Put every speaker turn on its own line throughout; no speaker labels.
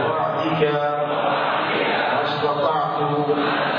وعدك ما استطعت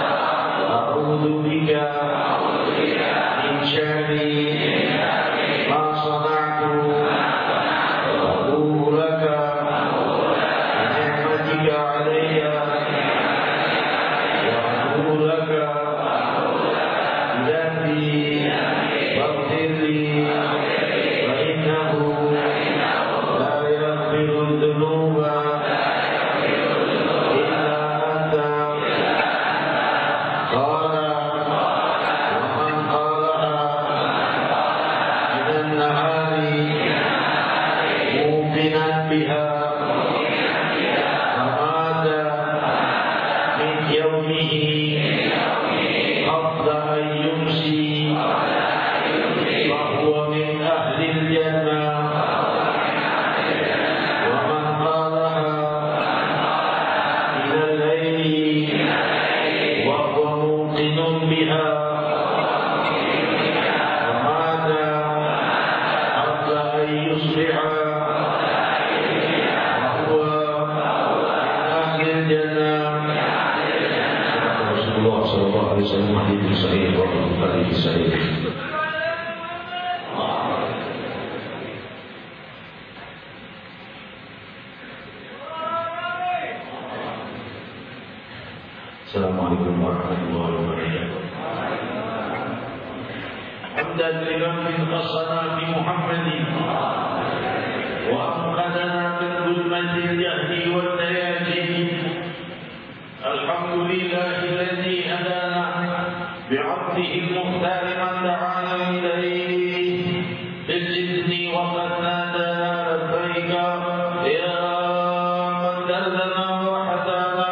alaihi wasallam hadits sahih wa hadits sahih. Assalamualaikum warahmatullahi wabarakatuh. Hamdan liman khassana bi Muhammadin wa anqadana min dhulmatil jahli wal dayajin. Alhamdulillahilladzi hadana bi'abdihi al-mukhtar man da'ana ilayhi bil-izni wa qad nadana labbaika ya man dallana wa hadana.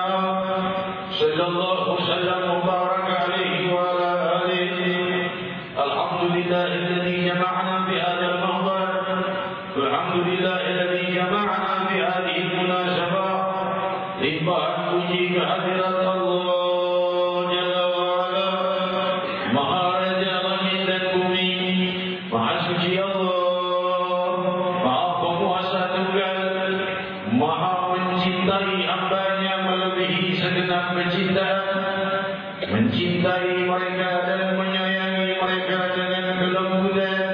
Sallallahu sallam wa baraka alaihi wa ala alihi. Alhamdulillahilladzi jama'ana bi hadzal mahbar. Alhamdulillahilladzi jama'ana bi hadhihi al-munasabah. Limpahan puji kehadirat Allah Jalla wa Ala, Maha Raja langit dan bumi, Maha suci Allah, Maha penguasa tunggal, Maha mencintai hamba-Nya melebihi segenap kecintaan, mencintai mereka dan menyayangi mereka dengan kelembutan,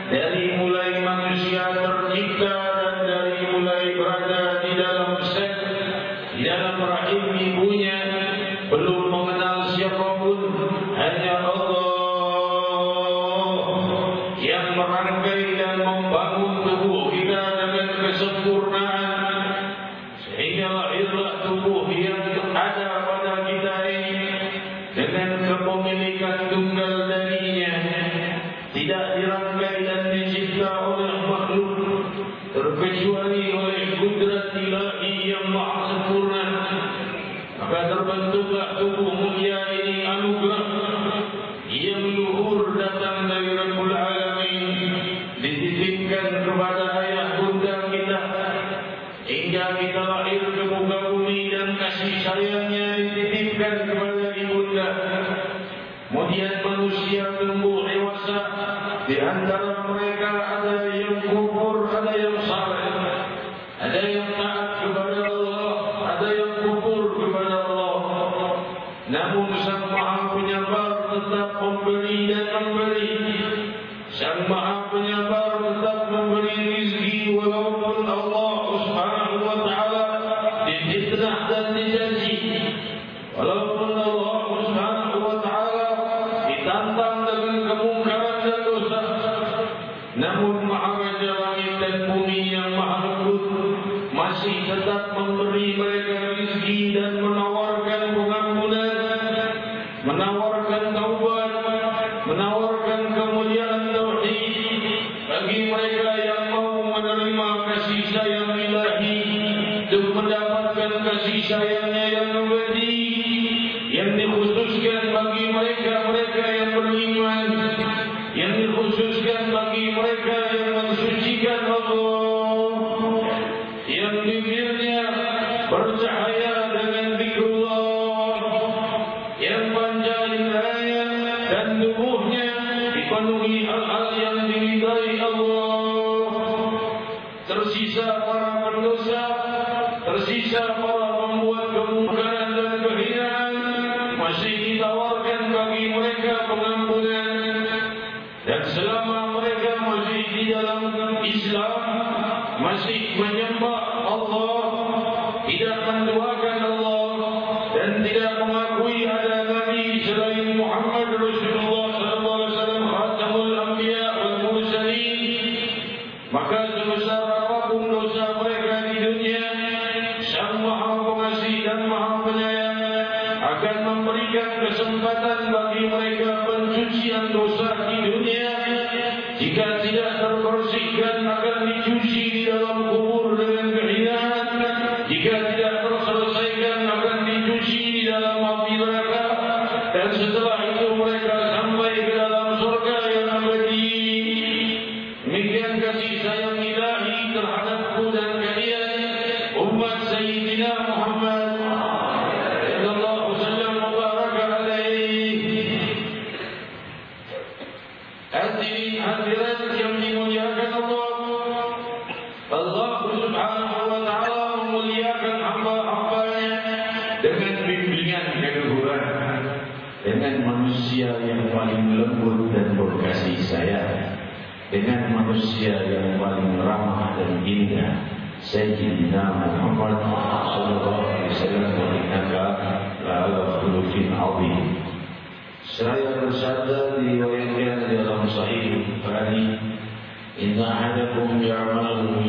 dari mulai manusia tercipta dan dari mulai berada di dalam di dalam rahim ibunya, belum mengenal siapapun, hanya Allah yang merangkai dan membangun tubuh kita dengan kesempurnaan, sehingga lahirlah tubuh yang ada pada kita ini dengan kepemilikan tunggal darinya, tidak dirangkai dan dicipta oleh makhluk terkecuali oleh kudrat ilahi yang maha sempurna. Maka terbentuklah tubuh mulia ini anugerah yang luhur datang dari Rabbul Alamin, dititipkan kepada ayah bunda kita hingga kita lahir ke muka bumi, dan kasih sayangnya dititipkan kepada ibunda. Kemudian manusia tumbuh dewasa, di antara mereka ada yang kufur, ada yang saleh, ada yang taat kepada Allah, ada yang kufur kepada Allah. Namun Sang Maha Penyabar tetap memberi dan memberi. Sang Maha Penyabar tetap memberi rezeki walaupun Allah Subhanahu wa taala difitnah dan dijanji. Walaupun Allah Subhanahu wa taala ditantang dengan kemungkaran dan dosa, namun Maha Raja langit dan bumi yang maha lembut masih tetap memberi mereka rezeki dan menawarkan pengampunan, menawarkan taubat, menawarkan kemuliaan tauhid bagi mereka yang mau menerima kasih sayang ilahi, untuk mendapatkan kasih sayangnya yang abadi, yang dikhususkan bagi mereka yang beriman, yang dikhususkan bagi mereka yang mensucikan Allah, yang bibirnya bercahaya dengan zikrullah, yang panjang indahnya dan tubuhnya dipenuhi hal-hal yang diridai Allah. Tersisa para pendosa, tersisa para pembuat kemungkaran dan kehinaan, masih ditawarkan bagi mereka pengampunan. Dan selama mereka masih di dalam Islam, masih menyembah Allah, tidak menduakan Allah, dan tidak mengakui ada Nabi selain Muhammad Rasulullah SAW, Khatamul Anbiya wal Mursalin, maka sebesar apapun dosa mereka di dunia, Sang Maha Pengasih dan Maha Penyayang akan memberikan kesempatan bagi mereka pencucian dosa di dunia. Jika tidak terbersihkan, akan dicuci di dalam kubur dengan kehinaan. Jika tidak terselesaikan, akan dicuci di dalam api neraka. Dan setelah itu mereka sampai ke dalam surga yang abadi. Demikian kasih sayang ilahi terhadapku dan kalian, umat Sayyidina Muhammad sallallahu sallam wa baraka alaihi. Hadirin hadirat yang dimuliakan Allah, Allah Subhanahu wa taala memuliakan hamba-hambanya dengan bimbingan keluhuran, dengan manusia yang paling ramah dan indah, Sayyidina Muhammad sallallahu alaihi wasallam, wa innaka la'ala khuluqin 'azim. Seraya bersabda diriwayatkan dalam Sahih Bukhari, inna ahadakum ya'malu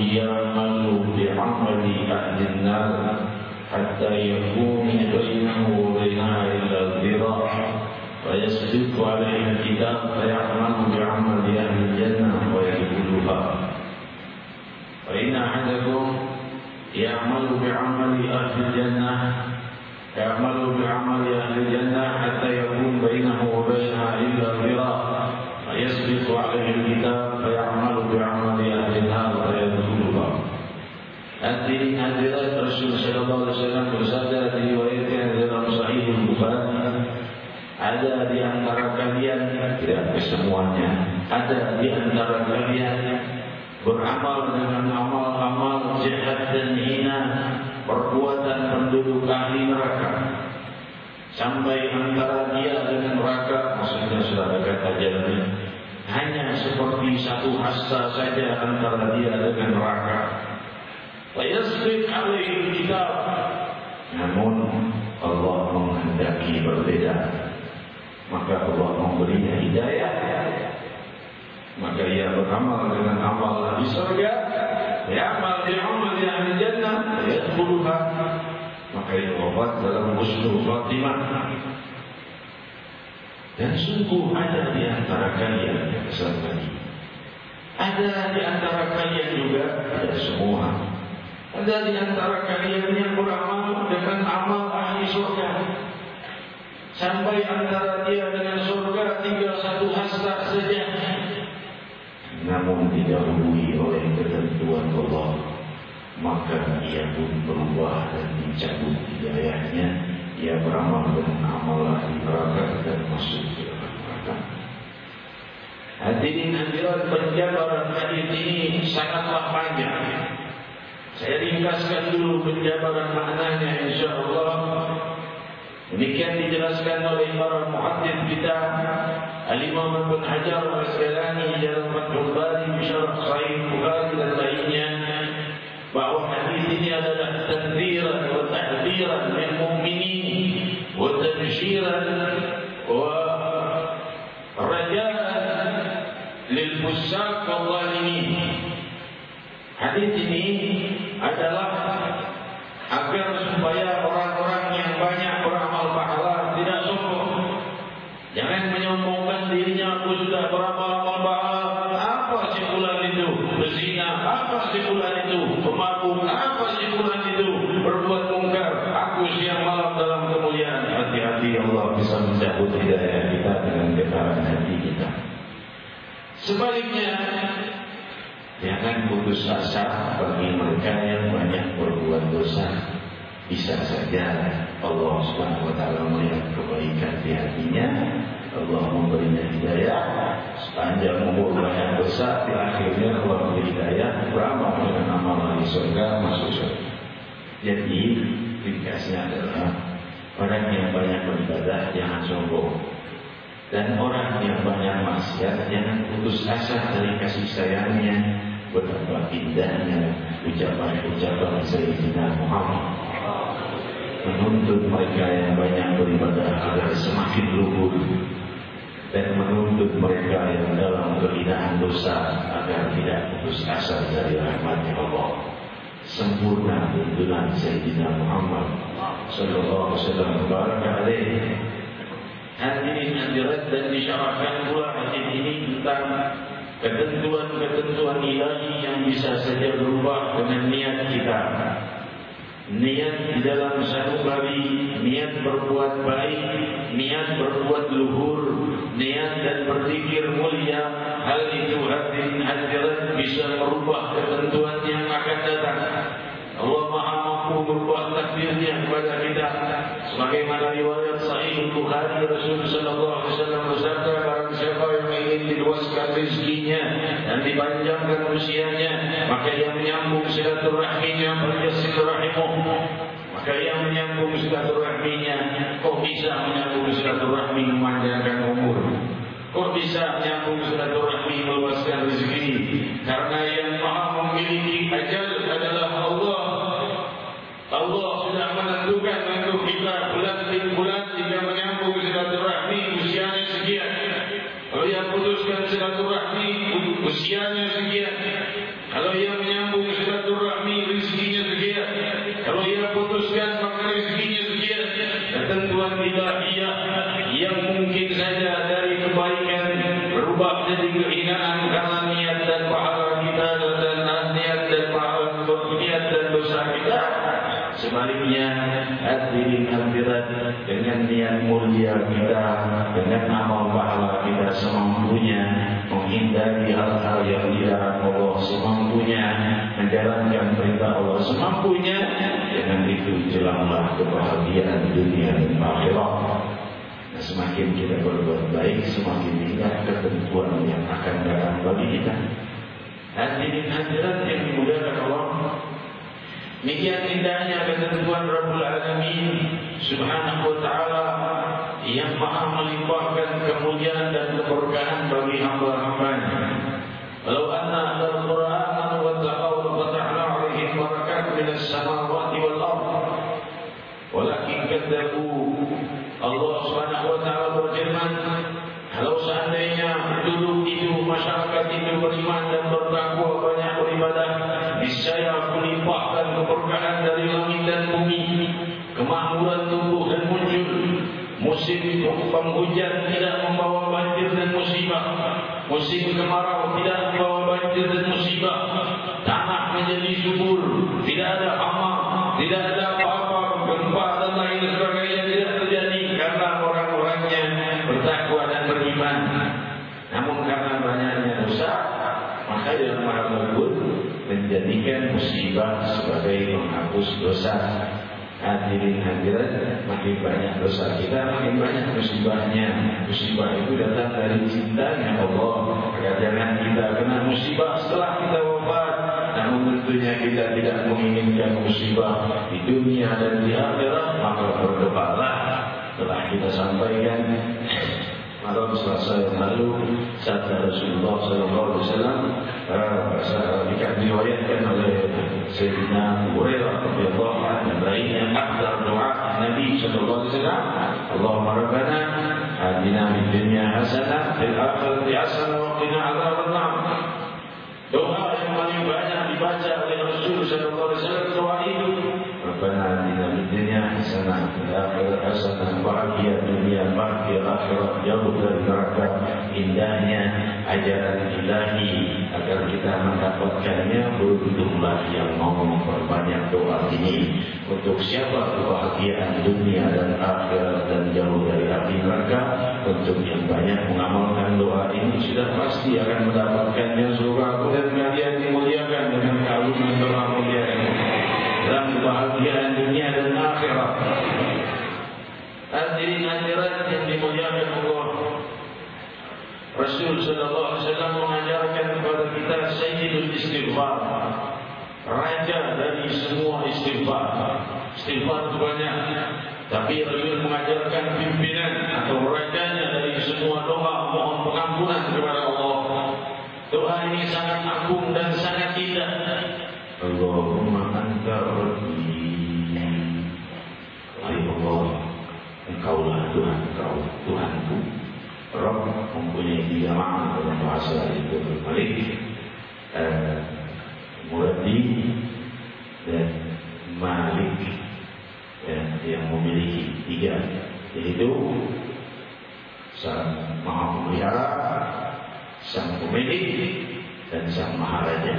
bi'amali ahli an-nar hatta yakuna bainahu wa bainaha illa dhira' wa yasbiqu 'alaihi al-kitab fa ya'malu bi'amali ahli al-jannah wa yadkhuluha. Fa inna ahadakum ya'malu bi'amali ahli al-jannah يعمل بعمل أهل الجنة حتى يكون بينه وبينها إلا ذراع فيسبق عليه الكتاب فيعمل بعمل أهل النار فيدخلها. Hadirin hadirat, Rasul sallallahu alaihi wasallam bersabda diriwayatkan dalam Sahih Bukhari, ada di antara kalian, tidak kesemuanya, ada di antara kalian beramal dengan amal-amal jahat dan hina, perbuatan penduduk ahli neraka, sampai antara dia dengan neraka, maksudnya sudah dekat ajalnya, hanya seperti satu hasta saja antara dia dengan neraka. Fayasbiq alaihi kitab, namun Allah menghendaki berbeda, maka Allah memberinya hidayah, maka ia beramal dengan amal ahli surga, ya'mal bi'amal ahli jannah yadkhuluha, maka ia wafat dalam husnul khatimah. Dan sungguh ada di antara kalian yang pesan tadi, ada di antara kalian juga, ada semua, ada di antara kalian yang beramal dengan amal ahli surga, sampai antara dia dengan surga tinggal satu hasta saja, namun didahului oleh ketentuan Allah, maka ia pun berubah dan dicabut hidayahnya. Ia beramal dengan amal ahli neraka dan masuk ke dalam neraka. Hadirin hadirat, penjabaran hadis ini sangatlah panjang. Saya ringkaskan dulu penjabaran maknanya, insyaallah. Demikian dijelaskan oleh para muhaddits kita, Al-Imam Ibnu Hajar Al-Asqalani dalam Fathul Bari Syarah Sahih Bukhari dan lainnya, bahwa hadis ini adalah tanziran wa tahdhiran lil mu'minin wa tabshiran wa raja'an lil fusaq wal zalimin. Hadis ini adalah agar supaya orang-orang yang banyak beramal pahala tidak sombong. Jangan menyombongkan dirinya, aku sudah beramal pahala. Apa si fulan itu? Berzina. Apa si fulan itu? Pemabuk. Apa si fulan itu? Berbuat mungkar. Aku siang malam dalam kemuliaan. Hati-hati, Allah bisa mencabut hidayah kita dengan getaran hati kita. Sebaliknya, jangan putus asa bagi mereka yang banyak berbuat dosa. Bisa saja Allah Subhanahu wa taala melihat kebaikan di hatinya, Allah memberinya hidayah, sepanjang umur banyak dosa, di akhirnya Allah memberi hidayah, beramal dengan amal di surga, masuk surga. Jadi ringkasnya adalah orang yang banyak beribadah jangan sombong, dan orang yang banyak maksiat jangan putus asa dari kasih sayangnya. Betapa indahnya ucapan-ucapan Sayyidina Muhammad menuntut mereka yang banyak beribadah agar semakin luhur, dan menuntut mereka yang dalam kehinaan dosa agar tidak putus asa dari rahmat Allah. Sempurna tuntunan Sayyidina Muhammad sallallahu alaihi wasallam baraka alaihi. Hadirin hadirat, dan disyarahkan pula hadis ini tentang ketentuan-ketentuan ilahi yang bisa saja berubah dengan niat kita. Niat di dalam satu kali, niat berbuat baik, niat berbuat luhur, niat dan berzikir mulia, hal itu hadirat bisa merubah ketentuan yang akan datang. Allah Maha mampu merubah takdirnya kepada kita. Sebagaimana riwayat Sahih Bukhari, Rasul sallallahu alaihi wasallam bersabda, barang siapa yang ingin diluaskan rezekinya dan dipanjangkan usianya, maka yang menyambung silaturahminya beryasil rahimuh. Maka yang menyambung silaturahminya, kok bisa menyambung silaturahmi memanjangkan umur? Kok bisa menyambung silaturahmi meluaskan rezeki? Karena yang maha memiliki ajal adalah Allah. Allah sudah menentukan untuk kita bulan jika menyambung silaturahmi usianya sekian. Kalau yang putuskan silaturahmi usianya sekian. Kalau yang menyambung silaturahmi rezekinya sekian. Kalau yang putuskan maka rezekinya sekian. Ketentuan ilahiyah yang mungkin saja dari kebaikan berubah jadi kehinaan karena niat dan pahala kita dan niat dan pahala niat dan dosa kita. Sebaliknya hadirin hadirat dengan niat mulia kita, dengan amal pahala kita semampunya menghindari hal-hal yang dilarang Allah, semampunya menjalankan perintah Allah semampunya. Dengan itu jelanglah kebahagiaan dunia dan akhirat. Nah, semakin kita berbuat baik, semakin indah ketentuan yang akan datang bagi kita. Hadirin hadirat yang dimuliakan Allah, demikian indahnya ketentuan Rabbul Alamin Subhanahu wa ta'ala yang maha melimpahkan kemuliaan dan keberkahan bagi hamba-hambanya. Walau anna ahlal Qur'an wa taqaw wa ta'ala alaihim barakat minas samawati wal ardh walakin kadzabu. Allah Subhanahu wa ta'ala berfirman, kalau seandainya dulu itu masyarakat itu beriman dan bertakwa banyak beribadah, niscaya aku limpahkan keberkahan dari langit dan bumi, kemakmuran tumbuh dan muncul, musim penghujan tidak membawa banjir dan musibah, musim kemarau tidak membawa banjir dan musibah, tanah menjadi subur, tidak ada hama, tidak ada apa-apa, gempa dan lain sebagainya tidak terjadi karena orang-orangnya bertakwa dan beriman. Namun karena banyaknya dosa, maka yang maha lembut menjadikan musibah sebagai penghapus dosa. Hadirin hadirat, makin banyak dosa kita, makin banyak musibahnya. Musibah itu datang dari cintanya Allah. Agar jangan kita kena musibah setelah kita wafat. Namun tentunya kita tidak menginginkan musibah di dunia dan di akhirat, maka berdoalah. Telah kita sampaikan malam Selasa yang lalu, sabda Rasulullah SAW diriwayatkan oleh Sayyidina Abu Hurairah radhiyallahu anhu dan lainnya, afdal doa Nabi SAW, Allahumma rabbana atina fid dunya hasanah fil akhirati hasanah wa qina adzabannar. Doa yang paling banyak dibaca oleh Rasul SAW doa itu, Rabbana atina fid dunya hasanah fil akhirati hasanah, bahagia dunia bahagia akhirat, jauh dari neraka. Indahnya ajaran ilahi, agar kita mendapatkannya beruntunglah yang mau memperbanyak doa ini. Untuk siapa kebahagiaan dunia dan akhirat dan jauh dari api neraka, untuk yang banyak mengamalkan doa ini sudah pasti akan mendapatkannya surga dan kalian dimuliakan dengan karunia doa mulia ini dalam kebahagiaan dunia dan akhirat. Hadirin hadirat yang dimuliakan Allah, Rasul sallallahu alaihi wasallam mengajarkan kepada kita sayyidul istighfar, raja dari semua istighfar. Istighfar itu banyak, tapi Rasul mengajarkan pimpinan atau rajanya dari semua doa mohon pengampunan kepada Allah. Doa ini sangat agung dan sangat indah. Allahumma anta rabbi, wahai Allah, Engkaulah Tuhan, Engkau Tuhanku. Rabb mempunyai tiga makna dalam bahasa itu, Malik, Murabbi dan Malik, yang memiliki tiga, yaitu Sang Maha Pemelihara, Sang Pemilik, dan Sang Maharaja.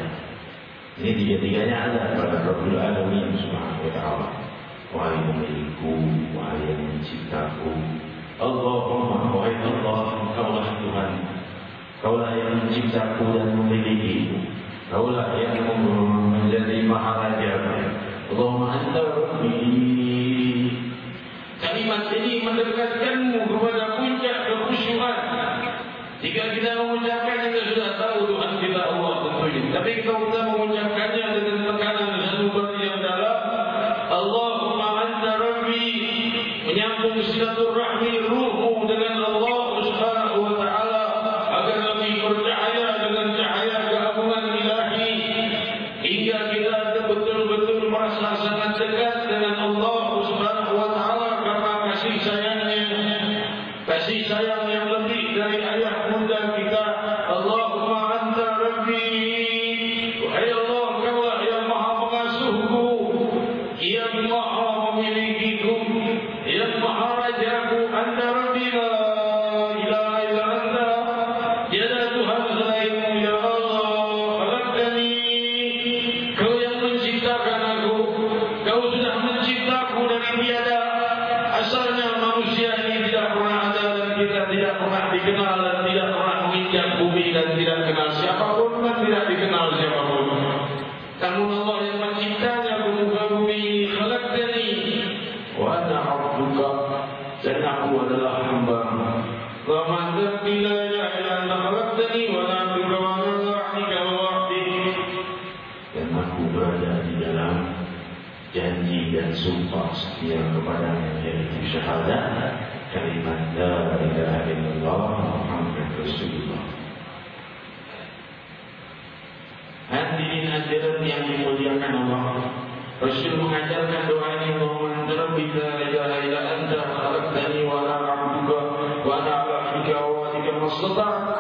Ini tiga-tiganya ada pada Rabbul Alamin Subhanahu wa ta'ala. Wahai pemilikku, wahai yang menciptaku, Allahumma, wahai Allah, Engkaulah Tuhan, Engkaulah yang menciptaku dan memilikiku, Engkaulah yang menjadi Maharaja. Allahumma anta rabbi. Kalimat ini mendekatkanmu kepada puncak kekhusyuan. Jika kita mengucapkannya, kita sudah tahu Tuhan kita Allah tentunya. Tapi kalau kita mengucapkannya dengan tekanan dan yang dalam, Allahumma anta rabbi, menyambung silaturahmi ruhmu dengan Allah Subhanahu wa ta'ala, agar lebih bercahaya dengan cahaya keagungan dan tidak kenal siapapun dan tidak dikenal siapapun. Namun Allah yang menciptanya bermuka bumi, khalaqtani wa ana 'abduka, dan aku adalah hamba. Wa man la ilaha illa anta khalaqtani wa ana 'abduka wa ana 'abdika wa wahdi. Dan aku berada di dalam janji dan sumpah setia kepada-Nya, yaitu syahadat kalimat la ilaha illallah Muhammad Rasulullah. Hadirin hadirat yang dimuliakan Allah, Rasul mengajarkan doa ini, Allahumma anta rabbi la ilaha illa anta khalaqtani wa ana 'abduka wa ana 'ala 'ahdika wa wa'dika mastata'tu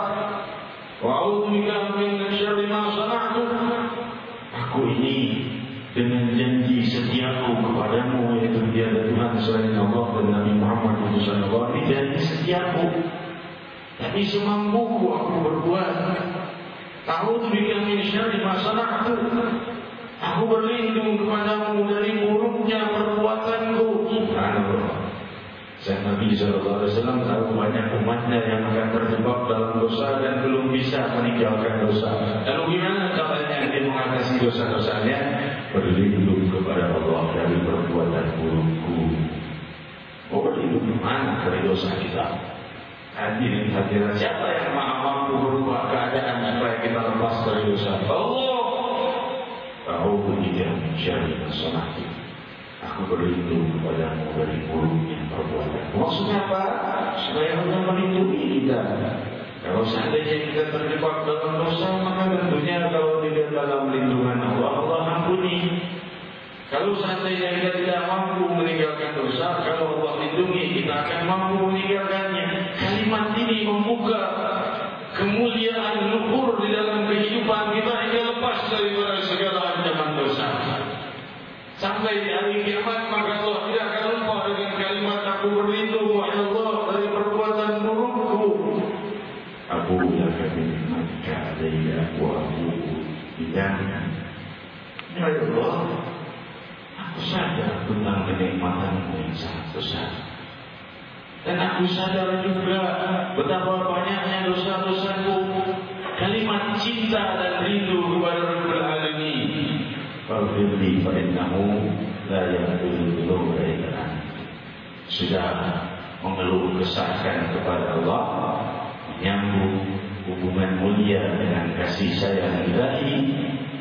wa a'udzu bika min syarri ma sana'tu. Aku ini dengan janji setiaku kepadamu, yaitu tiada Tuhan selain Allah dan Nabi Muhammad SAW. Ini janji setiaku, tapi semampuku aku berbuat. A'udzu bika min syarri ma sana'tu. Aku berlindung kepadamu dari buruknya perbuatanku. Subhanallah. Nabi SAW tahu banyak umatnya yang akan terjebak dalam dosa dan belum bisa meninggalkan dosa. Lalu gimana caranya dia mengatasi dosa-dosanya? Berlindung kepada Allah dari perbuatan burukku. Oh, berlindung kemana dari dosa kita? Hadirin hadirat, siapa yang maha mampu berubah keadaan supaya kita lepas dari dosa? Allah. A'udzu bika min syarri ma sana'tu. Aku berlindung kepadamu dari buruknya perbuatan. Maksudnya apa? Supaya Allah melindungi kita. Kalau seandainya kita terjebak dalam dosa, maka tentunya kalau tidak dalam lindungan Allah, Allah ampuni. Kalau seandainya kita tidak mampu meninggalkan dosa, kalau Allah lindungi, kita akan mampu meninggalkannya. Kalimat ini membuka kemuliaan luhur di dalam kehidupan kita hingga lepas daripada segala ancaman dosa. Sampai di hari kiamat, maka Allah tidak akan lupa dengan kalimat aku berlindung wahai Allah dari perbuatan burukku. Aku laka binikmatika alayya wa aku bidangkan. Ya Allah, aku sadar tentang kenikmatanmu yang sangat besar. Dan aku sadar juga betapa banyaknya dosa-dosaku. Kalimat cinta dan rindu kepada Rabbul Alamin. Faghfirli fa innahu la yaghfiru dzunuba illa anta. Sudah mengeluh kesahkan kepada Allah, menyambung hubungan mulia dengan kasih sayang Ilahi,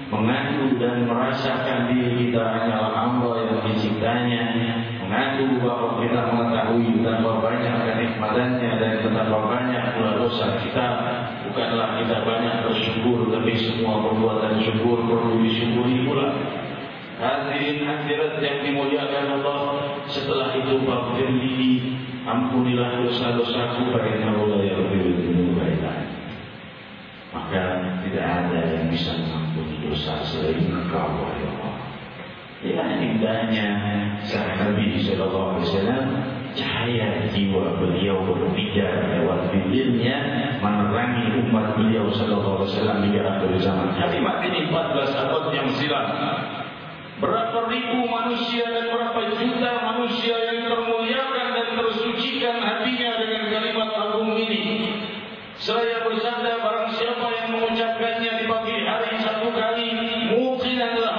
mengaku dan merasakan diri kita hanyalah hamba yang diciptanya, mengaku bahwa kita mengetahui betapa banyak kenikmatannya dan betapa banyak pula dosa kita. Bukanlah kita banyak bersyukur, tapi semua perbuatan syukur perlu disyukuri pula. Hadirin hadirat yang dimuliakan Allah, setelah itu faghfirli, ampunilah dosa-dosaku, fa innahu la yaghfiru dzunuba illa anta. Maka tidak ada yang bisa mengampuni dosa selain Engkau, wahai Allah. Inilah indahnya sang Nabi sallallahu alaihi wasallam. Cahaya jiwa beliau berpijar lewat bibirnya, menerangi umat beliau sallallahu alaihi wasallam di akhir zaman. Kalimat ini 14 abad yang silam. Berapa ribu manusia dan berapa juta manusia yang termuliakan dan tersucikan hatinya dengan kalimat agung ini. Saya bersabda, barang siapa yang mengucapkannya di pagi hari satu kali, muqinanlah,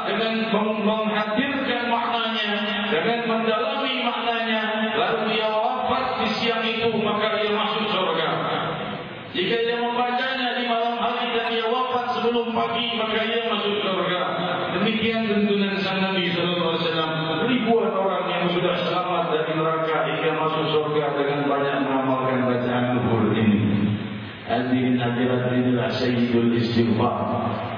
dengan menghadirkan maknanya, dengan mendalami maknanya, lalu dia wafat di siang itu, maka dia masuk surga. Jika dia membacanya di malam hari dan dia wafat sebelum pagi, maka dia masuk surga. Demikian tuntunan sang Nabi sallallahu alaihi wasallam. Ribuan orang yang sudah selamat dari neraka hingga masuk surga dengan banyak mengamalkan bacaan luhur ini. Hadirin hadirat, inilah sayyidul istighfar,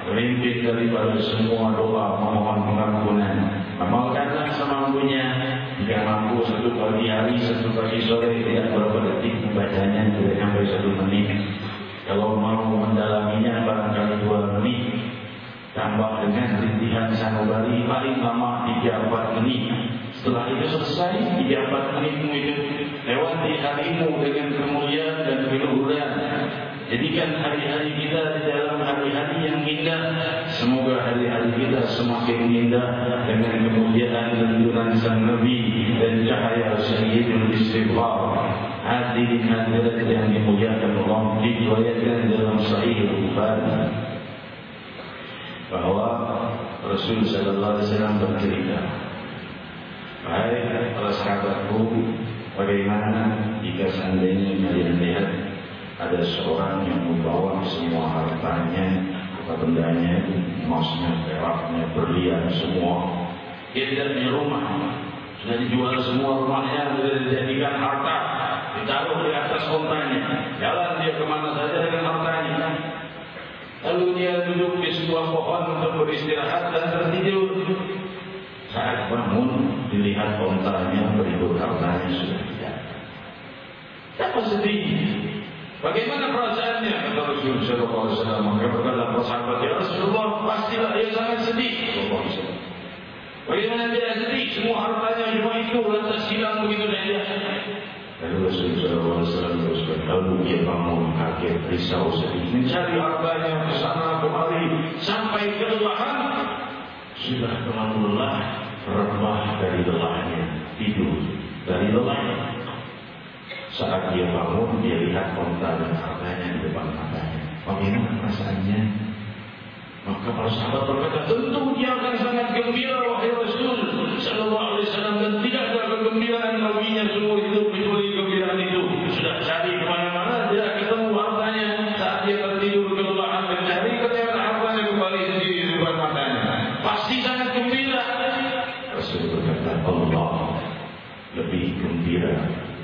pemimpin daripada semua doa memohon pengampunan. Amalkanlah semampunya. Jika mampu satu pagi hari, satu pagi sore, tidak berapa detik membacanya, tidak sampai 1 menit. Kalau mau mendalaminya barangkali 2 menit. Tambah dengan rintihan sanubari, paling lama 3-4 menit. Setelah itu selesai, 3-4 menitmu itu lewati harimu dengan kemuliaan dan keluhuran. Jadikan hari-hari kita di dalam hari-hari yang indah. Semoga hari-hari kita semakin indah dengan kemuliaan tuntunan sang Nabi dan cahaya sayyidul istighfar. hadirin hadirat yang dimuliakan Allah, diriwayatkan dalam Sahih Bukhari bahwa Rasul sallallahu alaihi wasallam bercerita, "Hai para sahabatku, bagaimana jika seandainya kalian lihat ada seorang yang membawa semua hartanya, bendanya, emasnya, peraknya, berlian semua. Dia tidak punya rumah, sudah dijual semua rumahnya, sudah dijadikan harta, ditaruh di atas kontanya, jalan dia kemana saja dengan hartanya. Lalu dia duduk di sebuah pohon untuk beristirahat dan tertidur. Saat bangun, dilihat kontanya berikut hartanya sudah tidak. Siapa sedih? Bagaimana perasaannya?" Kata Rasulullah SAW. Maka berkata para sahabat, "Ya Rasulullah, pastilah dia sangat sedih." Bagaimana dia sedih? Semua hartanya cuma itu, lantas hilang begitu saja. Lalu Rasulullah SAW teruskan, lalu dia bangun kaget, risau, sedih, mencari hartanya kesana kemari sampai kelelahan. Sudah terlalu lelah, rebah dari lelahnya, tidur dari lelahnya. Saat dia bangun, dia lihat konta dan hartanya di depan matanya. Bagaimana perasaannya? Maka para sahabat berkata, "Tentu dia akan sangat gembira, wahai Rasul sallallahu alaihi wasallam, dan tidak ada kegembiraan baginya seumur hidup kecuali kegembiraan itu. Sudah cari kemana-mana, tidak ketemu hartanya. Saat dia tertidur kelelahan mencari, ternyata hartanya kembali sendiri di depan matanya. Pasti sangat gembira." Rasul berkata, "Allah lebih gembira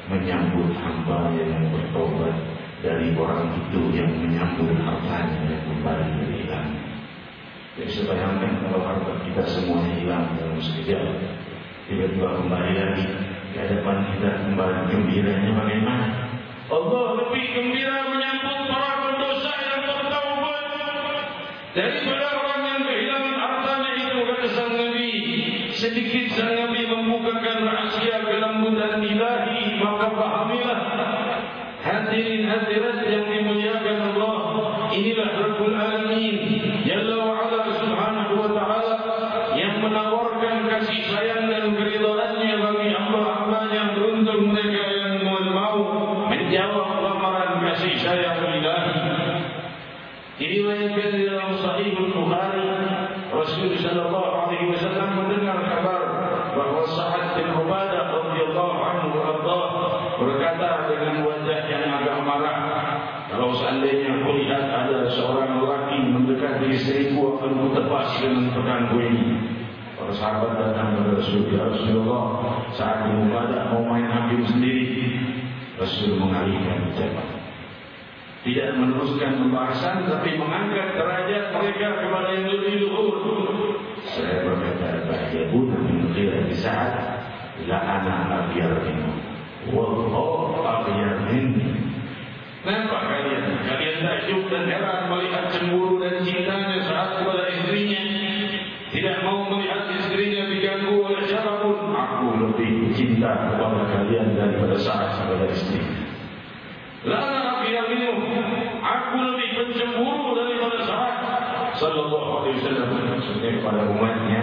menyambut hamba yang bertobat dari orang itu yang menyambut hartanya yang kembali hilang." Jadi sebayangkan kalau harta kita semuanya hilang dalam sekejap, tiba-tiba kembali lagi di hadapan kita, kembali gembiranya bagaimana? Allah lebih gembira menyambut para pendosa yang bertaubat daripada orang yang kehilangan hartanya itu, kata sang Nabi. Sedikit sang Nabi membukakan rahasia kelembutan ilahi, maka pahamilah hadirin hadirat yang dimuliakan Allah, inilah Rabbul Alamin Jalla wa Ala Subhanahu wa Ta'ala yang menawarkan kasih sayang dan keridhaannya bagi hamba-hambanya yang beruntung, mereka yang mau menjawab lamaran kasih sayang ilahi. Diriwayatkan dalam Sahih Bukhari, Rasulullah sallallahu alaihi wasallam mendengar kabar bahwa Sa'ad bin Ubadah radhiyallahu anhu berkata dengan wajah yang agak marah, "Kalau seandainya aku lihat ada seorang lelaki mendekati istriku, akan kutebas dengan pedangku ini." Para sahabat datang kepada Rasulullah, Sa'ad bin Ubadah mau main hakim sendiri. Rasul mengalihkan bicara, tidak meneruskan pembahasan, tapi mengangkat derajat mereka kepada yang lebih luhur. Saya berkata, "Bahayabuna min khilaf Sa'ad la ana abyar minhu wallahu abyar minni." Nampak kalian takjub dan heran melihat cemburu dan cintanya Sa'ad kepada istrinya, tidak mau melihat istrinya diganggu oleh siapapun. Aku lebih cinta kepada kalian daripada Sa'ad kepada istrinya. La ana abyar minhu, aku lebih pencemburu daripada Sa'ad sallallahu alaihi wasallam. Maksudnya kepada umatnya,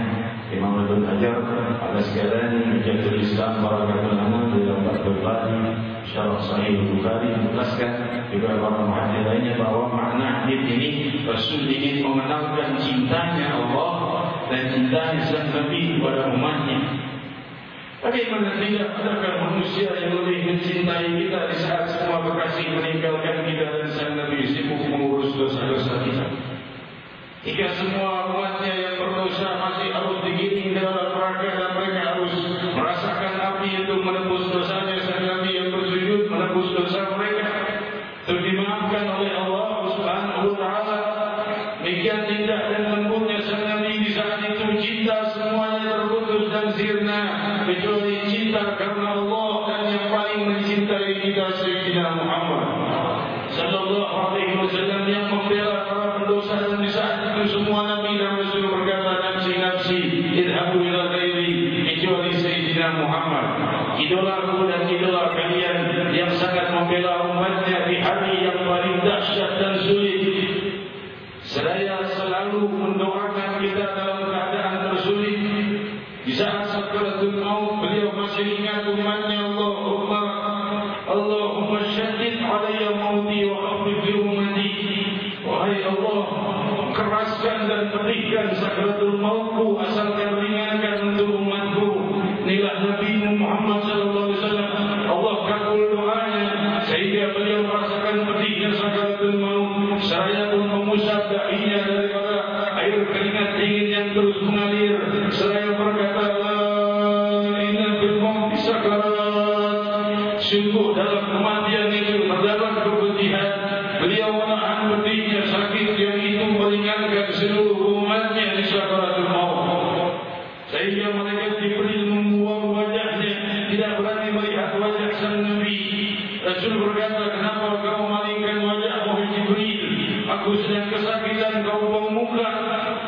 Imam Ibn Hajar pada sekalian menjaga Islam barakatul aman dalam Fathul Bari Syarah Sahih Bukhari menjelaskan juga para muhaddits lainnya bahwa makna hadis ini Rasul ingin mengenalkan cintanya Allah dan cintanya sang Nabi kepada umatnya. Bagaimana tidak, adakah manusia yang lebih mencintai kita di saat semua kekasih meninggalkan kita dan sang Nabi sibuk mengurus dosa-dosa kita? Jika semua umatnya yang berdosa masih harus digiring dalam neraka dan mereka harus merasakan api untuk menebus dosanya, sang Nabi yang bersujud menebus dosa mereka untuk dimaafkan oleh Allah Subhanahu wa Ta'ala. Demikian indah dan lembutnya sang Nabi di saat itu, cinta semuanya terputus dan sirna kecuali cinta karena Allah dan yang paling mencintai kita Sayyidina Muhammad sallallahu alaihi wasallam yang membela para pendosa. Dan di saat itu semua Nabi dan Rasul berkata, "Nafsi nafsi idhabu ila ghairi," kecuali Sayyidina Muhammad, idolaku dan idola kalian yang sangat membela umatnya di hari yang paling dahsyat dan sulit. Saya selalu mendoakan kita dalam keadaan tersulit. Di saat sakaratul maut beliau masih ingat umatnya, Allahumma
dan pedihkan sakaratul mautku, asalkan ringankan untuk umatku. Inilah Nabi Muhammad SAW. Allah kabul doanya sehingga beliau merasakan pedihnya sakaratul maut. Saya pun mengusap dahinya daripada air keringat dingin yang terus mengalir. Saya berkata, la inna bil mauti sakarat. Sungguh dalam kematian itu terdapat kepedihan. Beliau menahan pedihnya sakit yang itu meringankan seluruh umatnya di sakaratul maut. Sehingga mereka Jibril membuang wajahnya, tidak berani melihat wajah sang Nabi. Rasul berkata, kenapa kau malingkan wajahmu Jibril? Aku sedang kesakitan, kau buang muka.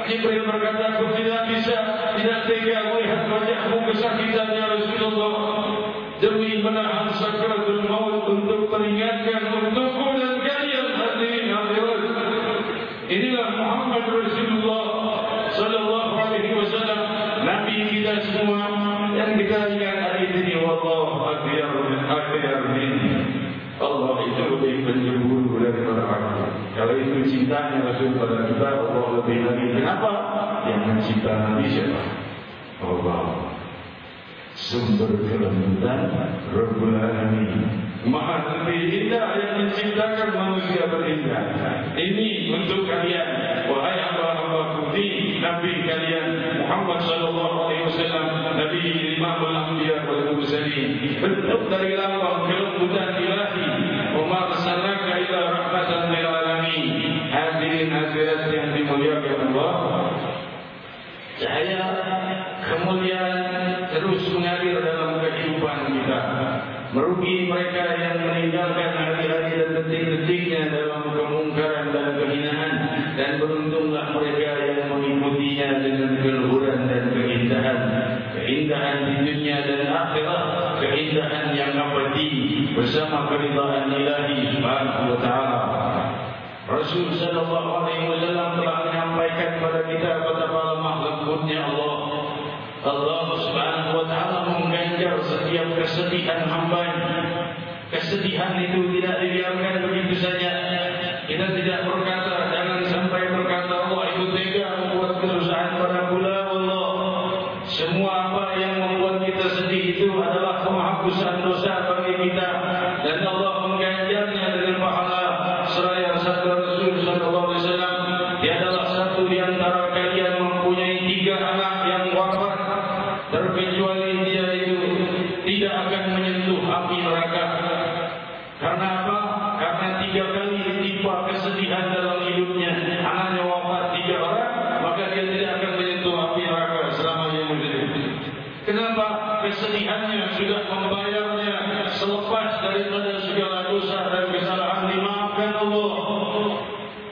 Jibril berkata, aku tidak bisa, tidak tega melihat wajahmu kesakitan ya Rasulullah. Demi menahan sakaratul maut untuk meringankan untukku dan kalian hadirin hadirat. Inilah Muhammad Rasulullah sallallahu alaihi wasallam, Nabi kita semua yang kita ingat hari ini. Wallahu akbar min Allah itu lebih penjuru daripada aku. Kalau itu cintanya Rasul pada kita, Allah lebih lagi. Kenapa? Yang mencinta Nabi siapa? Allah, sumber kelembutan Rabbul Alamin, Maha lebih indah yang menciptakan manusia berindah. Ini untuk kalian, wahai hamba-hambaku, Nabi kalian Muhammad sallallahu alaihi wasallam, Nabi Imamul Anbiya wal Mursalin, bentuk dari lambang kelembutan ilahi. Wa ma arsalnaka illa rahmatan lil alamin. Hadirin hadirat yang dimuliakan Allah, cahaya kemuliaan terus mengalir dalam kehidupan kita. Merugi mereka yang meninggalkan hari-hari dan detik-detiknya dalam kemungkaran dan kehinaan, dan beruntunglah mereka yang mengikutinya dengan keluhuran dan keindahan. Keindahan di dunia dan akhirat, keindahan yang abadi bersama keridhaan ilahi subhanahu wa ta'ala. Rasul sallallahu alaihi wasallam telah menyampaikan kepada kita betapa lemah lembutnya Allah. Allah subhanahu wa ta'ala mengganjar setiap kesedihan hamba-Nya. Kesedihan itu tidak dibiarkan begitu saja. Kita tidak berkata, jangan sampai berkata, Allah itu tega membuat kesusahan pada pula Allah. Semua apa yang membuat kita sedih itu adalah penghapusan dosa bagi kita, dan Allah mengganjarnya dengan pahala. Seraya sabda Rasul sallallahu alaihi wasallam, tiadalah satu di antara kalian mempunyai 3 anak yang wafat, terkecuali dia itu tidak akan menyentuh api neraka. Karena apa? Karena 3 kali ditimpa kesedihan dalam hidupnya. Anaknya wafat 3 orang, maka dia tidak akan menyentuh api neraka selama dia hidup. Kenapa? Kesedihannya sudah membayarnya selepas daripada segala dosa dan kesalahan dimaafkan Allah.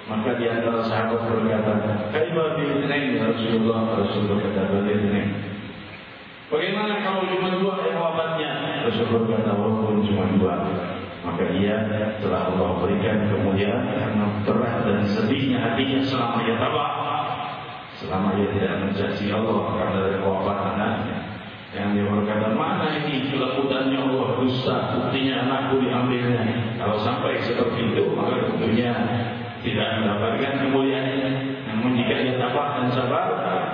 Maka di antara sahabat berkata, "Kaifa bi'ithnain ya Rasulullah?" Rasul berkata, "Bi'ithnain." Bagaimana kalau cuma 2 yang wafatnya? Rasul berkata, "Walaupun cuma 2." Maka ia telah Allah berikan kemuliaan karena berat dan sedihnya hatinya selama ia tabah, selama ia tidak mencaci Allah karena wafat anaknya. Yang dia berkata, mana ini kelembutannya Allah, dusta, buktinya anakku diambilnya. Kalau sampai seperti itu, maka tentunya tidak mendapatkan kemuliaan. Namun jika ia tabah dan sabar,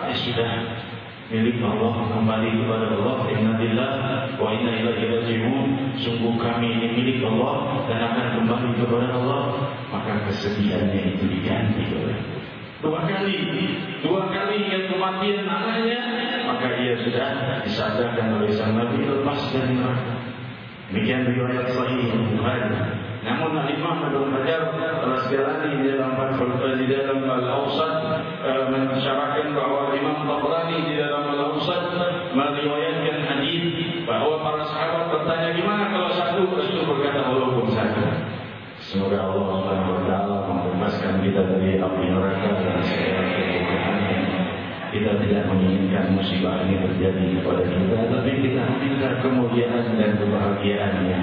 ya sudah milik Allah, kembali kepada Allah. Inna lillahi wa inna ilaihi raji'un. Sungguh kami ini milik Allah dan akan kembali kepada Allah. Maka kesedihannya itu diganti oleh 2 kali yang kematian anaknya, maka ia sudah disadarkan oleh sang Nabi lepas dari neraka. Demikian riwayat Sahih Bukhari. Namun Imam Ibnu Hajar Al-Asqalani di dalam Al-Awsat mensyarahkan bahwa Imam Tabrani di dalam Al-Awsat meriwayatkan hadis bahwa para sahabat bertanya, gimana kalau 1? Rasul berkata, walaupun 1. Semoga Allah Subhanahu wa taala membebaskan kita dari api neraka dan segala keburukannya. Kita tidak menginginkan musibah ini terjadi kepada kita, tapi kita minta kemuliaan dan kebahagiaannya.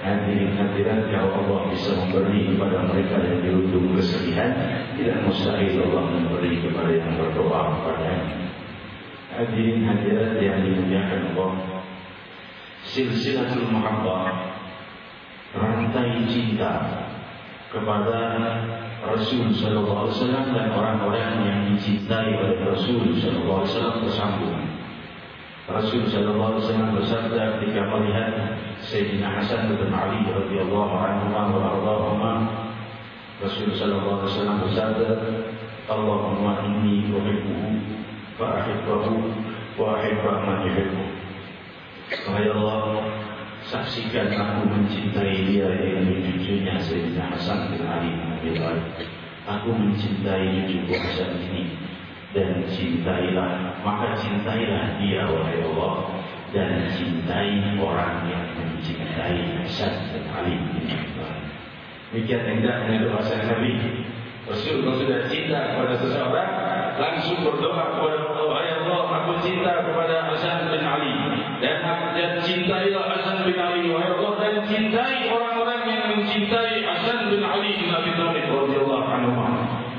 Hadirin hadirat, kalau Allah bisa memberi kepada mereka yang dirundung kesedihan, tidak mustahil Allah memberi kepada yang berdoa kepadanya. Hadirin hadirat yang dimuliakan Allah, silsilatul mahabbah, rantai cinta kepada
Rasul sallallahu alaihi wasallam dan orang-orang yang dicintai oleh Rasul sallallahu alaihi wasallam bersambung. Rasul sallallahu alaihi wasallam bersabda ketika melihat Sayyidina Hasan bin Ali radhiyallahu anhu wa ardhahuma. Rasul sallallahu alaihi wasallam bersabda, Allahumma inni uhibbuhu fa ahibbahu wa ahibba man yuhibbuhu. Wahai Allah, saksikan aku mencintai dia dengan cucunya Sayyidina Hasan bin Ali bin Abi Thalib. Aku mencintai cucuku Hasan ini, dan cintailah, maka cintailah dia wahai Allah, dan cintai orang yang mencintai Hasan bin Ali bin Abi Thalib. Demikian indahnya doa sang Nabi. Rasul kalau sudah cinta kepada seseorang, langsung berdoa kepada Allah, wahai Allah, aku cinta kepada Hasan bin Ali, dan cintailah Hasan bin Ali wahai Allah, dan cintai orang-orang yang mencintai Hasan bin Ali bin Abi Thalib radhiyallahu anhu.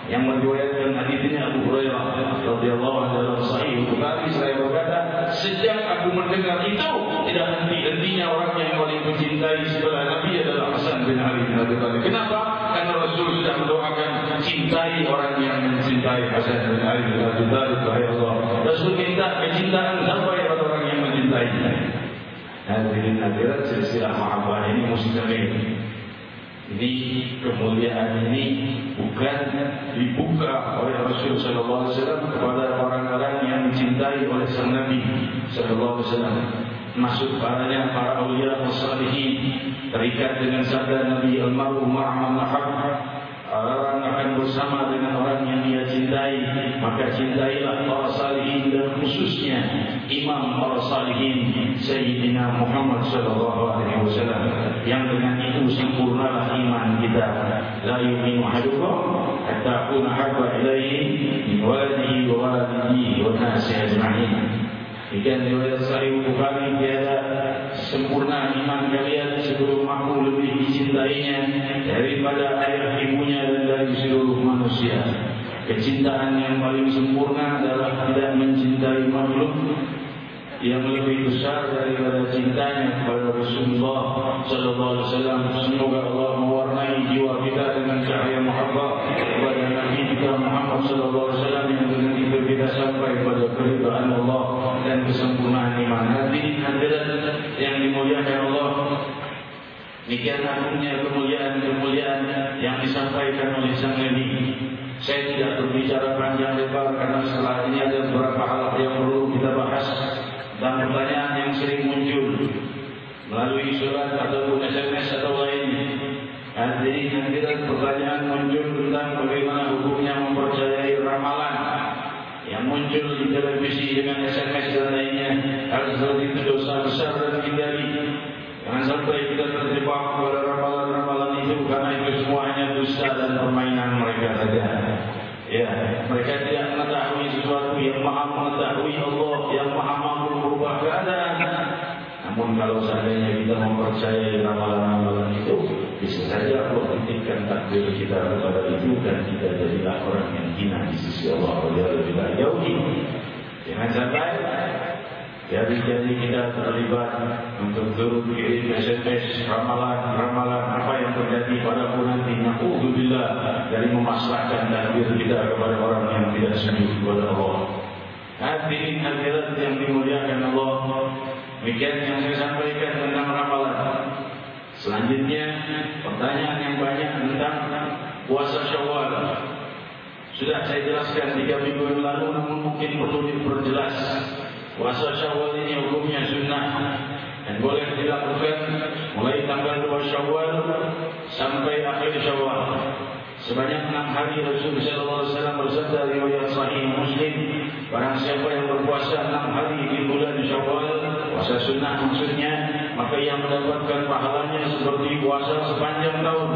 Yang meriwayatkan hadis ini Abu Hurairah radhiyallahu anhu dalam Sahih Bukhari, saya berkata, sejak aku mendengar itu, tidak henti-hentinya orang yang paling mencintai sebelah Nabi adalah Hasan bin Ali bin Abi Thalib. Kenapa? Karena Rasul sudah mendoakan, cintai orang yang mencintai Hasan bin Ali bin Abi Thalib wahai Allah. Rasul minta kecintaan sampai pada orang yang mencintai. Hadirin hadirat, silsilah mahabbah ini mustamil. Ini kemuliaan ini bukan dibuka oleh Rasul sallallahu alaihi wasallam kepada orang-orang yang dicintai oleh sang Nabi sallallahu alaihi wasallam. Masuk padanya para aulia dan salihin, terikat dengan sabda Nabi, al-mar'u ma'a man ahabba. Orang akan bersama dengan orang yang dia cintai, maka cintailah para salihin, dan khususnya imam para salihin Sayyidina Muhammad sallallahu alaihi wasallam, yang dengan itu sempurnalah iman kita. La yu'minu ahadukum hatta akuna habba ilaihi min waladihi wa walidihi wa nasi ajma'in. Jika riwayat Sahih Bukhari, tiada sempurna iman kalian sebelum aku lebih dicintainya daripada ayah ibunya dan dari seluruh manusia. Kecintaan yang paling sempurna adalah tidak mencintai makhluk yang lebih besar daripada cintanya kepada Rasulullah sallallahu alaihi wasallam. Semoga Allah mewarnai jiwa kita dengan cahaya mahabbah kepada Nabi kita Muhammad sallallahu alaihi wasallam, yang dengan itu kita sampai pada keridhaan Allah dan kesempurnaan iman. Hadirin hadirat yang dimuliakan Allah, demikian agungnya kemuliaan-kemuliaan yang disampaikan oleh sang Nabi. Saya tidak berbicara panjang lebar karena setelah ini ada beberapa hal yang perlu kita bahas, dan pertanyaan yang sering muncul melalui surat ataupun SMS atau lainnya. Hadirin hadirat, pertanyaan muncul tentang bagaimana hukumnya mempercayai ramalan yang muncul di televisi dengan SMS dan lainnya. Hal seperti itu dosa besar dan dihindari. Jangan sampai kita terjebak pada ramalan-ramalan itu, karena itu semuanya dusta dan permainan mereka saja. Ya, mereka tidak mengetahui sesuatu yang maha mengetahui Allah, yang maha mampu merubah keadaan. Namun kalau seandainya kita mempercayai ramalan-ramalan itu, bisa saja Allah titipkan takdir kita kepada itu, dan kita jadilah orang yang hina di sisi Allah. Alhamdulillah, jauhi. Jangan sampai jadi kita terlibat untuk turut kirim SMS ramalan apa yang terjadi padaku nanti. Na'udzubillah dari memasrahkan takdir kita kepada orang yang tidak sujud kepada Allah. Hadirin hadirat yang dimuliakan Allah, demikian yang saya sampaikan tentang ramalan. Selanjutnya pertanyaan yang banyak tentang puasa Syawal. Sudah saya jelaskan 3 minggu yang lalu, namun mungkin perlu diperjelas. Puasa Syawal ini hukumnya sunnah dan boleh dilakukan mulai tanggal 2 Syawal sampai akhir Syawal. Sebanyak 6 hari Rasulullah SAW bersabda riwayat Sahih Muslim, barang siapa yang berpuasa 6 hari di bulan Syawal, puasa sunnah maksudnya, maka yang mendapatkan pahalanya seperti puasa sepanjang tahun.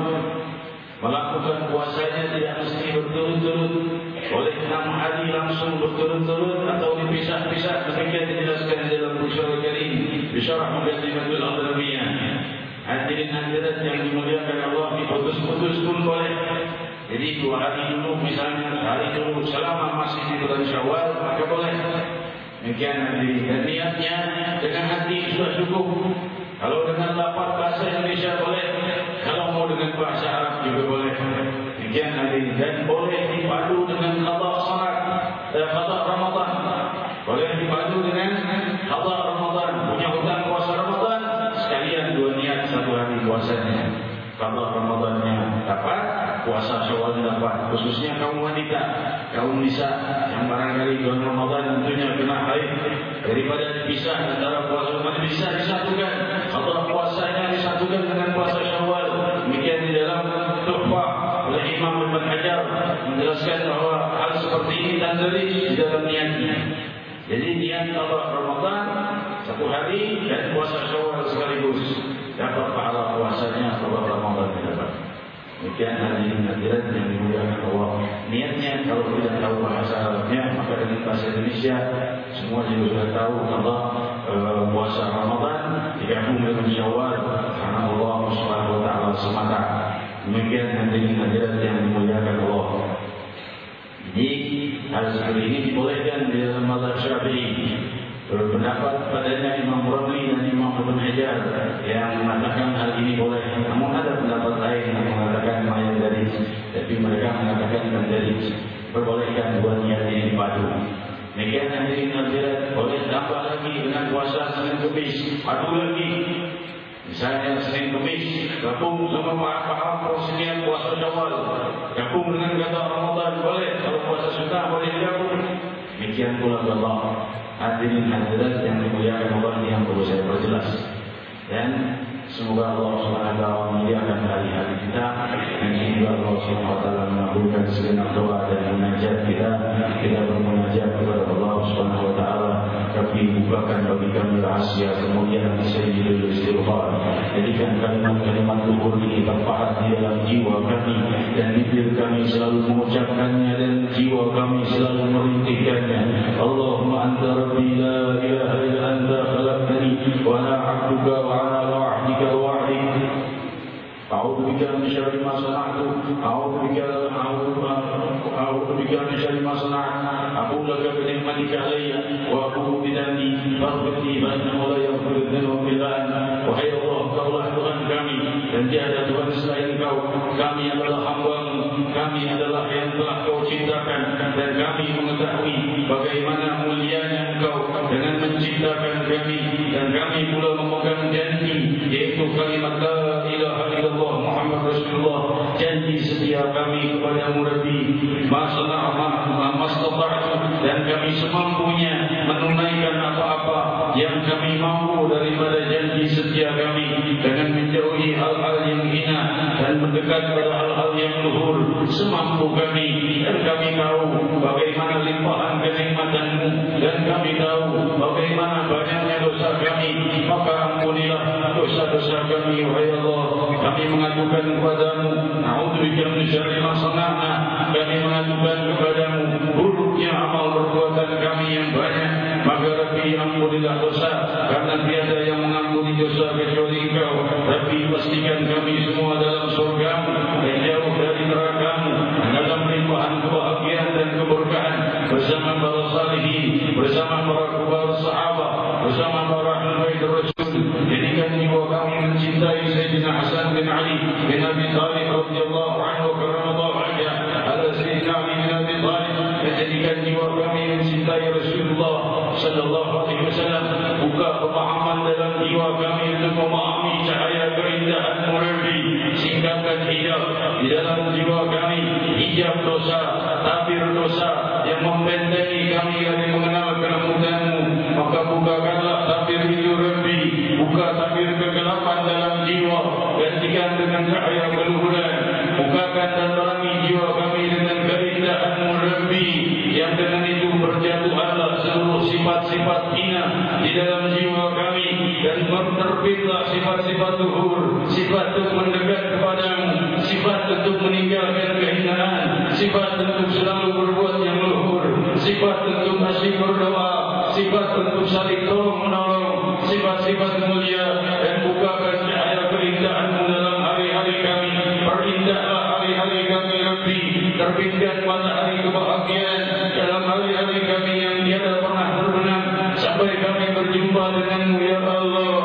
Melakukan puasanya tidak mesti berturut-turut, boleh 6 hari langsung berturut-turut atau dipisah-pisah. Demikian dijelaskan dalam Al-Qur'an Karim bisyarah Muqaddimatul Al-Arabiyah. Hadirin hadirat yang dimuliakan Allah, diputus-putus pun boleh. Jadi 2 hari dulu, misalnya hari dulu selama masih di bulan Syawal, maka boleh. Demikian hadirin, dan niatnya dengan hati sudah cukup. Kalau dengan lafaz bahasa Indonesia boleh, kalau mau dengan bahasa Arab juga boleh.
Demikian hari dan boleh dipadu dengan qada salat, qada Ramadan. Boleh dipadu dengan qada Ramadan. Punya hutang puasa Ramadan, sekalian dua niat satu hari puasanya. Qada Ramadannya dapat, puasa Syawal dapat. Khususnya kaum wanita, kaum nisa yang barangkali bulan Ramadan tentunya kena haid, daripada dipisah antara puasa Ramadan bisa disatukan. Qada puasanya disatukan dengan puasa Syawal. Demikian di dalam Tuhfah oleh Imam Ibn Hajar menjelaskan bahawa hal seperti ini tertulis di dalam niatnya. Jadi niat qada Ramadan satu hari dan puasa Syawal sekaligus, dapat pahala puasanya qada Ramadan dapat. Demikian hadirin hadirat yang dimuliakan Allah. Niatnya kalau tidak tahu bahasa Arabnya, maka dengan bahasa Indonesia semua juga sudah tahu qada puasa Ramadan digabung dengan Syawal karena Allah Subhanahu wa taala semata. Demikian hadirin hadirat yang dimuliakan Allah. Jadi hal seperti ini dibolehkan di dalam mazhab Syafi'i. Berpendapat padanya Imam Ramli dan Imam Ibn Hajar yang mengatakan hal ini boleh. Namun ada pendapat lain yang mengatakan mayat dari, tapi mereka mengatakan dari perbolehkan dua niat ini dipadu. Demikian hadirin hadirat, boleh tambah lagi dengan puasa Senin Kamis, padu lagi. Misalnya Senin Kamis gabung sama paham prosesnya puasa Syawal, gabung dengan qada Ramadan boleh. Kalau puasa sunnah boleh digabung. Demikian pula Allah. Hadirin hadirat yang dimuliakan Allah, ini yang perlu saya perjelas. Dan semoga Allah Subhanahu wa taala memuliakan hari-hari kita, dan semoga Allah Subhanahu wa taala mengabulkan segenap doa dan munajat kita. Kita bermunajat kepada Allah Subhanahu wa taala, Rabbi bukakan bagi kami rahasia kemuliaan Sayyidul Istighfar. Jadikan kalimat-kalimat luhur ini terpahat di dalam jiwa kami, dan bibir kami selalu mengucapkannya dan jiwa kami selalu merintihkannya. Allahumma anta rabbi la ilaha illa anta khalaqtani wa ana 'abduka wa ana ala 'ahdika wa wa'dik. A'udzu bika min syarri ma sana'tu, a'udzu bika min syarri ma sana'tu, aqulu laka bi ni'matika 'alayya wa aqulu bi dhanbi faghfir li fa innahu la yaghfiru dhunuba illa anta. Wahai Allah, Kaulah Tuhan kami dan tiada Tuhan selain Kau. Kami adalah hamba-Mu, kami adalah yang telah Kau ciptakan, dan kami mengetahui bagaimana mulianya Engkau dengan menciptakan kami, dan kami pula memegang janji, yaitu kalimat la ilaha illallah Muhammad Rasulullah, janji setia kami kepada Rabbi mastata'tu, dan kami semampunya menunaikan apa-apa yang kami mampu daripada janji setia kami, dengan menjauhi hal-hal yang hina dan mendekat pada hal-hal yang luhur semampu kami. Dan kami tahu bagaimana limpahan kenikmatan-Mu, dan kami tahu bagaimana banyaknya dosa kami, maka ampunilah dosa-dosa kami wahai Allah. Kami mengadukan kepada-Mu, na'udzubika min syarri ma sana'na, kami mengadukan kepada-Mu buruknya amal perbuatan kami yang banyak, maka Rabbi ampunilah dosa, karena tiada yang mengampuni dosa kecuali Engkau. Rabbi pastikan kami semua dalam surga-Mu dan jauh dari neraka-Mu, dalam limpahan kebahagiaan dan keberkahan bersama para salihin, bersama para kubara sahabat, bersama para ahli bait Rasul. Jadikan jiwa kami mencintai Sayyidina Hasan bin Ali bin Abi Thalib radhiyallahu anhu wa karramallahu wajhah ala Sayyidina Ali bin Abi Thalib. Jadikan jiwa kami mencintai Rasulullah sallallahu alaihi wasallam. Buka pemahaman dalam jiwa kami untuk memahami cahaya keindahan-Mu Rabbi. Singkapkan hijab di dalam jiwa kami, hijab dosa, tabir dosa yang membentengi kami dari mengenal kelembutan-Mu. Maka bukakanlah tabir itu Rabbi, buka tabir kegelapan dalam jiwa, gantikan dengan cahaya keluhuran. Bukakan dan terangi jiwa kami dengan keindahan-Mu Rabbi, yang dengan itu berjatuhanlah seluruh sifat-sifat hina di dalam jiwa kami, dan terbitlah sifat-sifat luhur, sifat untuk mendekat kepada-Mu, sifat untuk meninggalkan kehinaan, sifat untuk selalu berbuat yang luhur, sifat untuk asyik berdoa, sifat untuk saling tolong menolong, sifat-sifat mulia. Dan bukakan cahaya keindahan-Mu dalam hari-hari kami. Perindahlah hari-hari kami Rabbi, terbitkan matahari kebahagiaan dalam hari-hari kami yang tiada pernah terbenam, sampai kami berjumpa dengan-Mu ya Allah,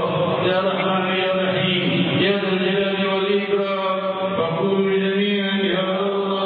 ya Rahman ya Rahim, ya Dzul Jalali wal Ikram. Faqul jami'an ya Allah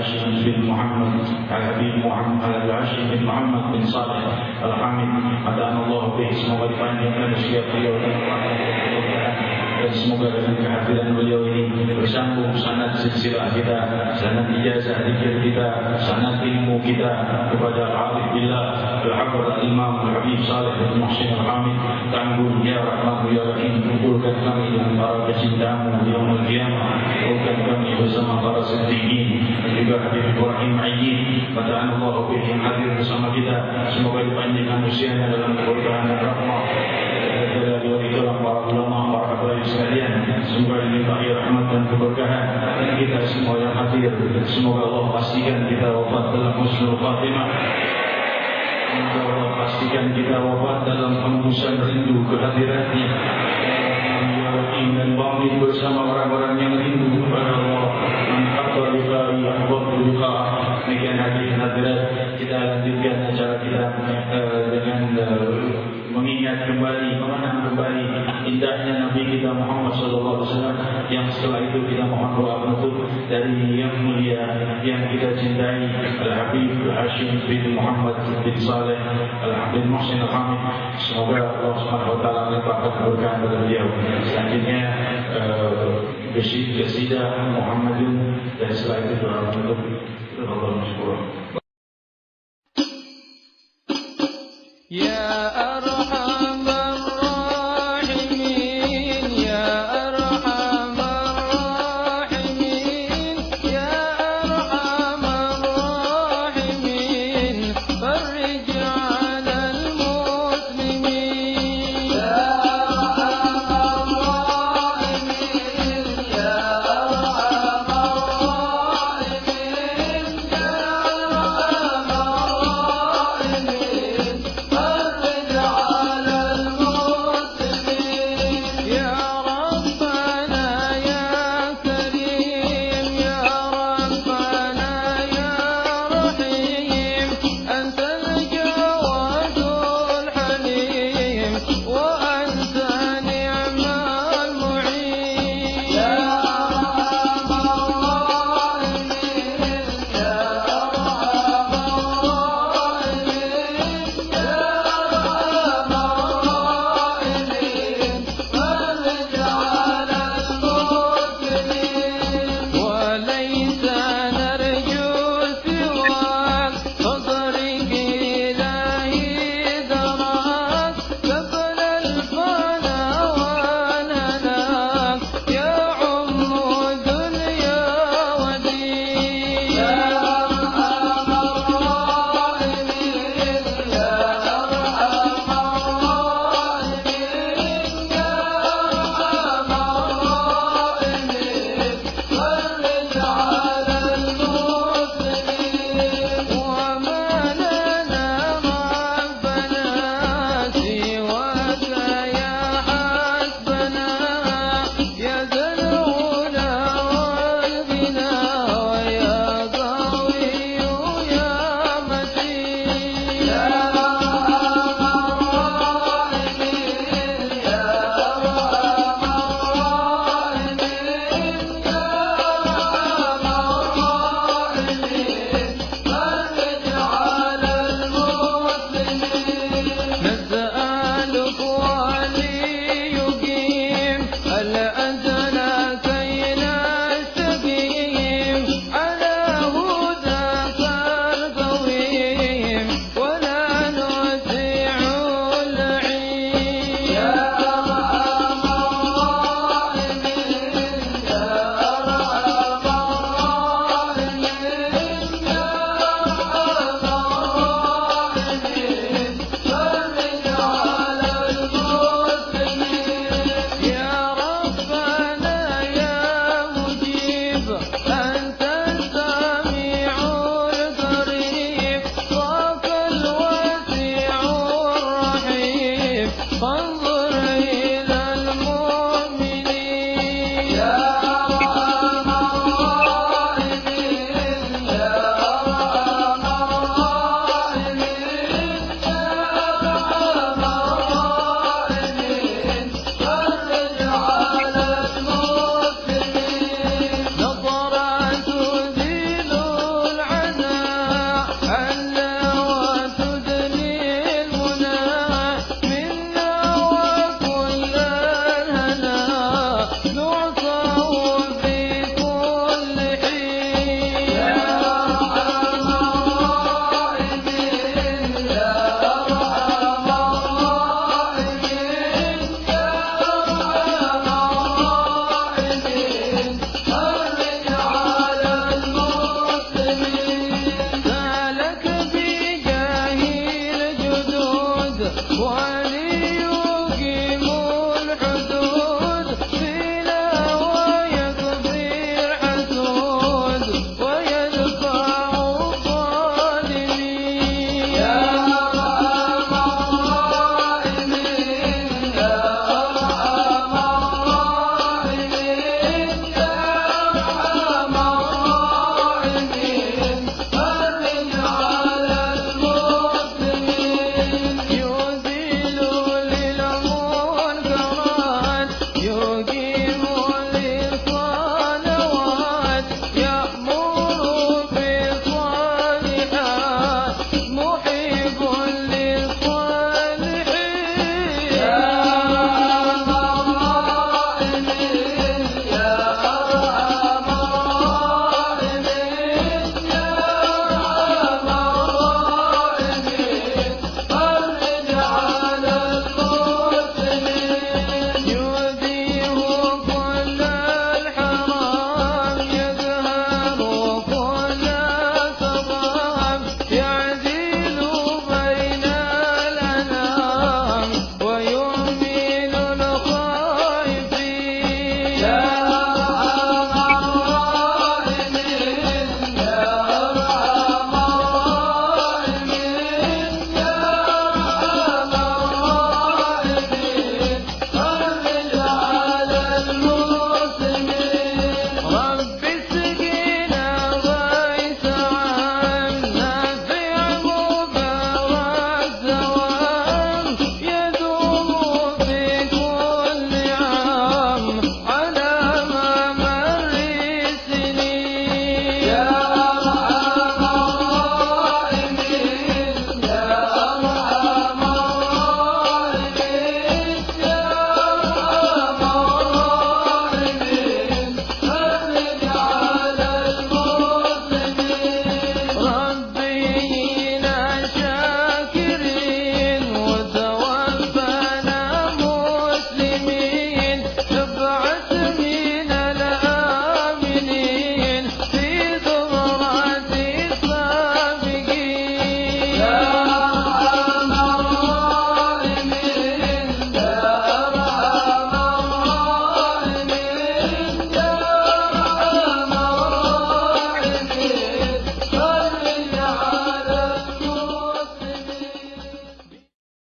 Hashim bin Muhammad Al-Habib Muhammad Al-Hashim bin Muhammad bin Saleh Al-Hamid. Adanallahu bih, semoga dipanjangkan usia beliau dan semoga dengan kehadiran beliau ini bersambung sanad silsilah kita, sanad ijazah zikir kita, sanad ilmu kita kepada Arif Billah Al-Habib Al-Imam Al-Habib Saleh bin Muhsin Al-Hamid. Tanggung ya Rahman ya Rahim, kumpulkan kami dengan para pecintamu di yaumul qiyamah, kumpulkan kami bersama para siddiqin dan juga Habib Ibrahim Ayyin. Padaan Allah yang hadir bersama kita, semoga dipanjangkan usianya dalam keberkahan dan rahmat dari para ulama, para habaib sekalian. Semoga dilimpahi rahmat dan keberkahan. Dan kita semua yang hadir, semoga Allah pastikan kita wafat dalam husnul khatimah. Semoga Allah pastikan kita wafat dalam hembusan rindu kehadirannya, dan bangkit bersama orang-orang yang rindu kepada Allah. Demikian hadirin hadirat, kita lanjutkan acara kita dengan mengingat kembali, mengenang kembali indahnya Nabi kita Muhammad SAW, yang setelah itu kita mohon doa penutup dari yang mulia yang kita cintai Al-Habib Hashim bin Muhammad bin Saleh Al-Habib Muhsin Al-Hamid. Semoga Allah SWT melimpahkan keberkahan kepada beliau. Selanjutnya Qasidah Muhammadun, dan setelah itu doa penutup. Allah masyukur.
Ya